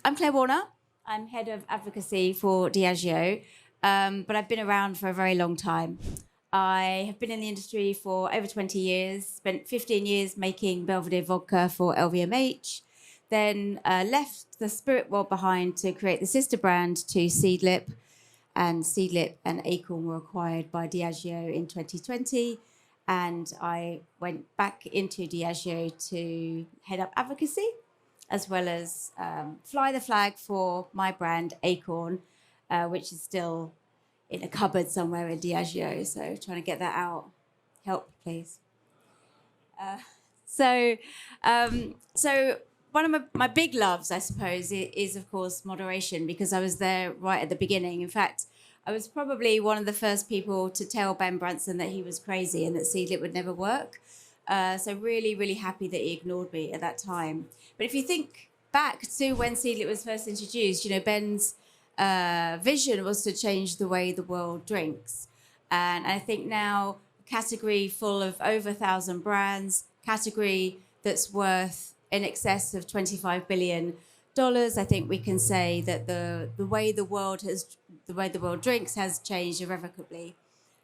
I'm Claire Warner. I'm head of advocacy for Diageo, but I've been around for a very long time. I have been in the industry for over 20 years, spent 15 years making Belvedere vodka for LVMH, then left the spirit world behind to create the sister brand to Seedlip, and Seedlip and Acorn were acquired by Diageo in 2020, and I went back into Diageo to head up advocacy, as well as fly the flag for my brand, Acorn, which is still in a cupboard somewhere in Diageo. So trying to get that out. Help, please. So one of my big loves, I suppose, is, of course, moderation, because I was there right at the beginning. In fact, I was probably one of the first people to tell Ben Branson that he was crazy and that Seedlip would never work. So really, really happy that he ignored me at that time. But if you think back to when Seedlip was first introduced, you know, Ben's vision was to change the way the world drinks. And I think now, a category full of over 1,000 brands, category that's worth in excess of $25 billion, I think we can say that the way the world drinks has changed irrevocably.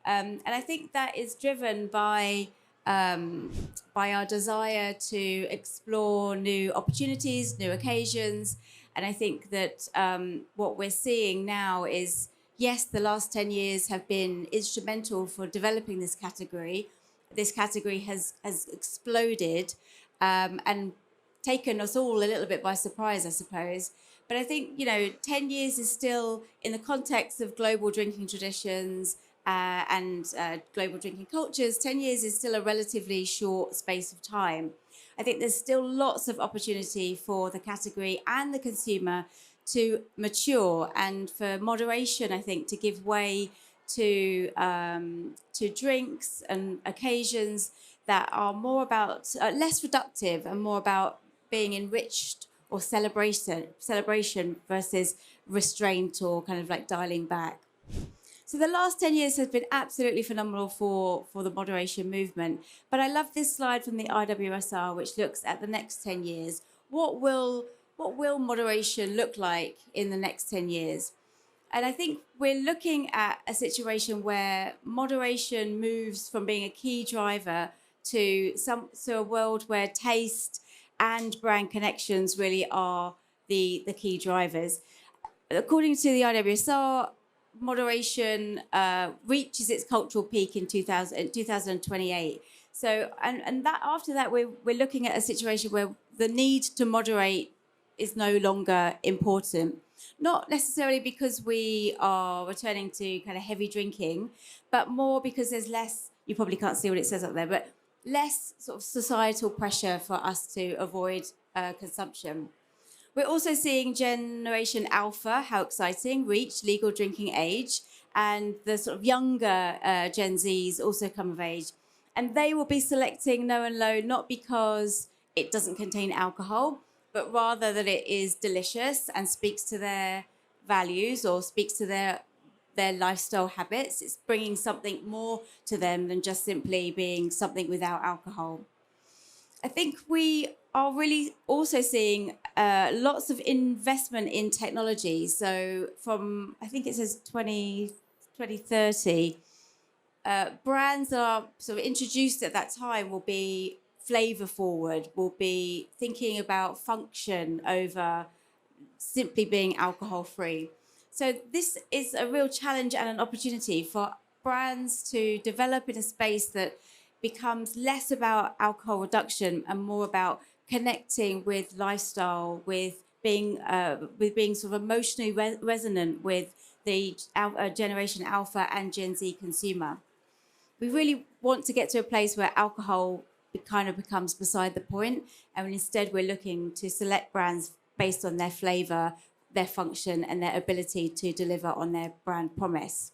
And I think that is driven by our desire to explore new opportunities, new occasions. And I think that what we're seeing now is, yes, the last 10 years have been instrumental for developing this category. This category has exploded and taken us all a little bit by surprise, I suppose. But I think, 10 years is still, in the context of global drinking traditions and global drinking cultures, 10 years is still a relatively short space of time. I think there's still lots of opportunity for the category and the consumer to mature, and for moderation, I think, to give way to drinks and occasions that are more about, less reductive and more about being enriched or celebration versus restraint or kind of like dialing back. So the last 10 years has been absolutely phenomenal for the moderation movement. But I love this slide from the IWSR, which looks at the next 10 years. What will moderation look like in the next 10 years? And I think we're looking at a situation where moderation moves from being a key driver to a world where taste and brand connections really are the key drivers. According to the IWSR, moderation reaches its cultural peak in 2028. So, and that after that, we're looking at a situation where the need to moderate is no longer important. Not necessarily because we are returning to kind of heavy drinking, but more because there's less, you probably can't see what it says up there, but less sort of societal pressure for us to avoid consumption. We're also seeing Generation Alpha, how exciting, reach legal drinking age, and the sort of younger Gen Zs also come of age. And they will be selecting No and Low not because it doesn't contain alcohol, but rather that it is delicious and speaks to their values or speaks to their lifestyle habits. It's bringing something more to them than just simply being something without alcohol. I think we are really also seeing lots of investment in technology. So from, I think it says 2030, brands that are sort of introduced at that time will be flavor forward, will be thinking about function over simply being alcohol free. So this is a real challenge and an opportunity for brands to develop in a space that becomes less about alcohol reduction and more about connecting with lifestyle, with being sort of emotionally resonant with the Generation Alpha and Gen Z consumer. We really want to get to a place where alcohol kind of becomes beside the point, and instead we're looking to select brands based on their flavour, their function, and their ability to deliver on their brand promise.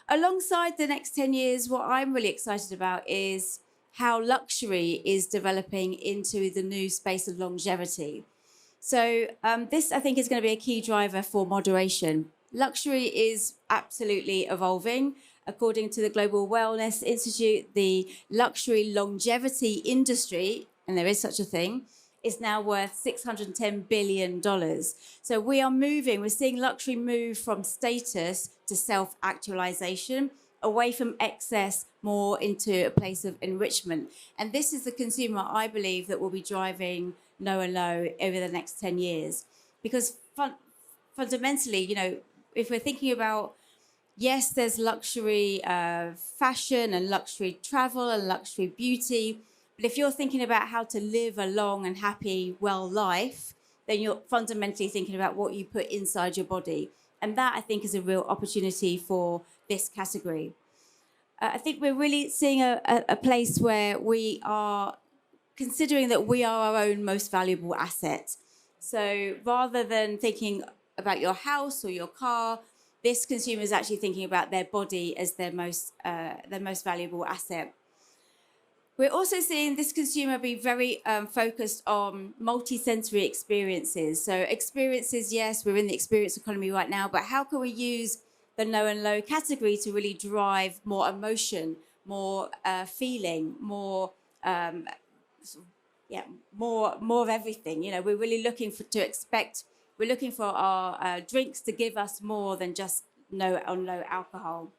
Alongside the next 10 years, what I'm really excited about is how luxury is developing into the new space of longevity. So this, I think, is going to be a key driver for moderation. Luxury is absolutely evolving. According to the Global Wellness Institute, the luxury longevity industry, and there is such a thing, is now worth $610 billion. So we're seeing luxury move from status to self-actualization, away from excess, more into a place of enrichment. And this is the consumer, I believe, that will be driving no and low over the next 10 years. Because fundamentally, if we're thinking about, yes, there's luxury fashion and luxury travel and luxury beauty. But if you're thinking about how to live a long and happy, well life, then you're fundamentally thinking about what you put inside your body. And that, I think, is a real opportunity for this category. I think we're really seeing a place where we are considering that we are our own most valuable asset. So rather than thinking about your house or your car, this consumer is actually thinking about their body as their most valuable asset. We're also seeing this consumer be very focused on multisensory experiences. So experiences, yes, we're in the experience economy right now, but how can we use the no and low category to really drive more emotion, more feeling, more more of everything. We're really looking we're looking for our drinks to give us more than just no alcohol.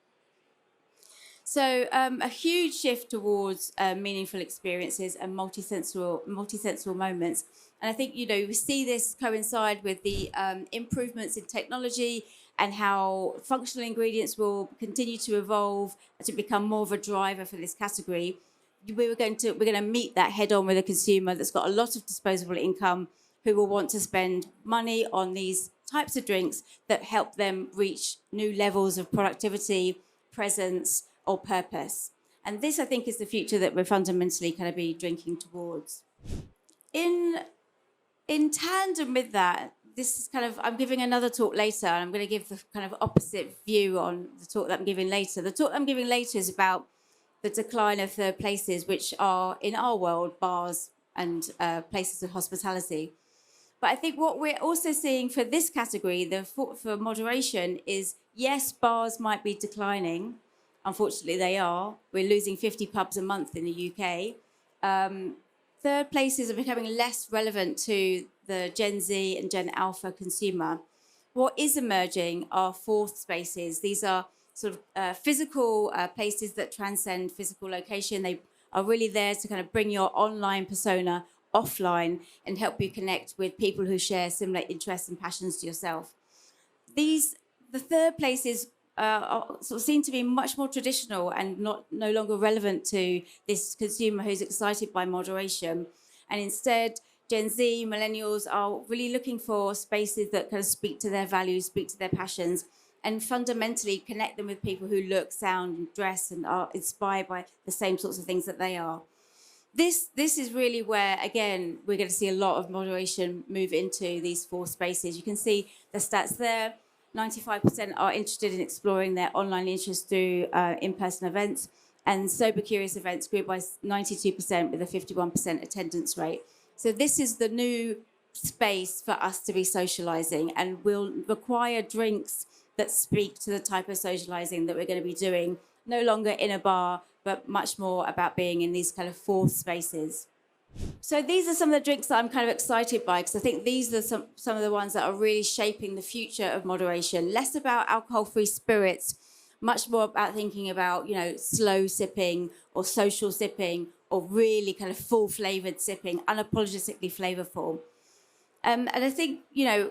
So a huge shift towards meaningful experiences and multisensory moments. And I think, we see this coincide with the improvements in technology and how functional ingredients will continue to evolve to become more of a driver for this category. We're going to meet that head on with a consumer that's got a lot of disposable income, who will want to spend money on these types of drinks that help them reach new levels of productivity, presence, or purpose. And this, I think, is the future that we're fundamentally going to be drinking towards. In tandem with that, this is I'm giving another talk later, and I'm going to give the kind of opposite view on the talk that I'm giving later. The talk I'm giving later is about the decline of third places, which are, in our world, bars and places of hospitality. But I think what we're also seeing for this category, for moderation, is, yes, bars might be declining. Unfortunately, they are. We're losing 50 pubs a month in the UK. Third places are becoming less relevant to the Gen Z and Gen Alpha consumer. What is emerging are fourth spaces. These are sort of physical places that transcend physical location. They are really there to kind of bring your online persona offline and help you connect with people who share similar interests and passions to yourself. The third places sort of seem to be much more traditional and no longer relevant to this consumer who's excited by moderation. And instead, Gen Z, millennials are really looking for spaces that kind of speak to their values, speak to their passions, and fundamentally connect them with people who look, sound, and dress and are inspired by the same sorts of things that they are. This is really where, again, we're going to see a lot of moderation move into these four spaces. You can see the stats there. 95% are interested in exploring their online interests through in-person events, and sober curious events grew by 92% with a 51% attendance rate. So this is the new space for us to be socializing, and will require drinks that speak to the type of socializing that we're going to be doing, no longer in a bar, but much more about being in these kind of fourth spaces. So these are some of the drinks that I'm kind of excited by, because I think these are some of the ones that are really shaping the future of moderation. Less about alcohol-free spirits, much more about thinking about, slow sipping or social sipping, or really kind of full-flavoured sipping, unapologetically flavourful. And I think,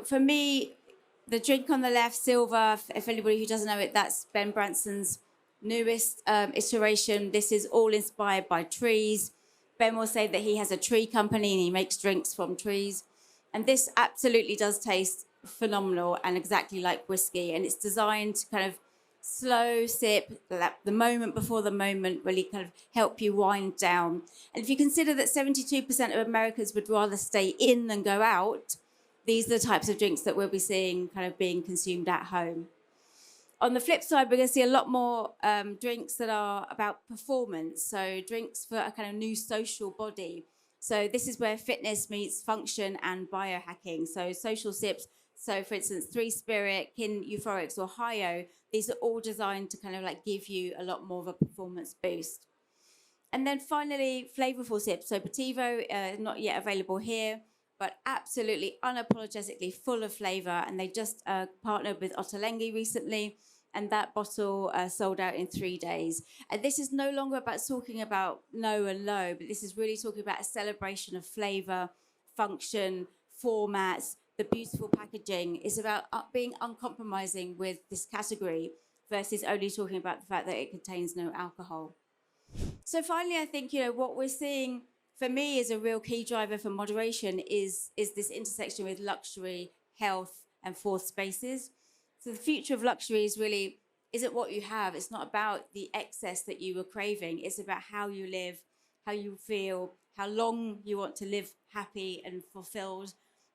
for me, the drink on the left, Silver, if anybody who doesn't know it, that's Ben Branson's newest iteration. This is all inspired by trees. Ben will say that he has a tree company and he makes drinks from trees. And this absolutely does taste phenomenal and exactly like whiskey. And it's designed to kind of slow sip, the moment before the moment, really kind of help you wind down. And if you consider that 72% of Americans would rather stay in than go out, these are the types of drinks that we'll be seeing kind of being consumed at home. On the flip side, we're going to see a lot more drinks that are about performance. So drinks for a kind of new social body. So this is where fitness meets function and biohacking. So social sips. So for instance, 3 Spirit, Kin Euphorics or Hyo, these are all designed to kind of like give you a lot more of a performance boost. And then finally, flavorful sips. So Petivo, not yet available here, but absolutely unapologetically full of flavor. And they just partnered with Ottolenghi recently, and that bottle sold out in 3 days. And this is no longer about talking about no and low, but this is really talking about a celebration of flavor, function, formats, the beautiful packaging. It's about being uncompromising with this category versus only talking about the fact that it contains no alcohol. So finally, I think, what we're seeing for me is a real key driver for moderation is this intersection with luxury, health, and fourth spaces. So the future of luxury is really isn't what you have. It's not about the excess that you were craving. It's about how you live, how you feel, how long you want to live happy and fulfilled.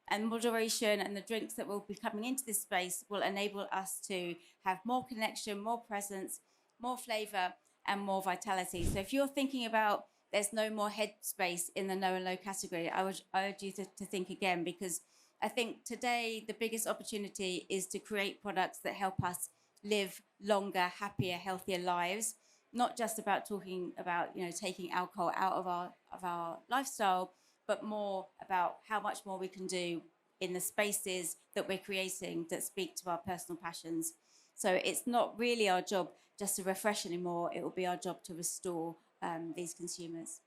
And moderation and the drinks that will be coming into this space will enable us to have more connection, more presence, more flavor, and more vitality. So if you're thinking about there's no more headspace in the no and low category, I would urge you to think again, because I think today the biggest opportunity is to create products that help us live longer, happier, healthier lives. Not just about talking about taking alcohol out of our lifestyle, but more about how much more we can do in the spaces that we're creating that speak to our personal passions. So it's not really our job just to refresh anymore. It will be our job to restore these consumers.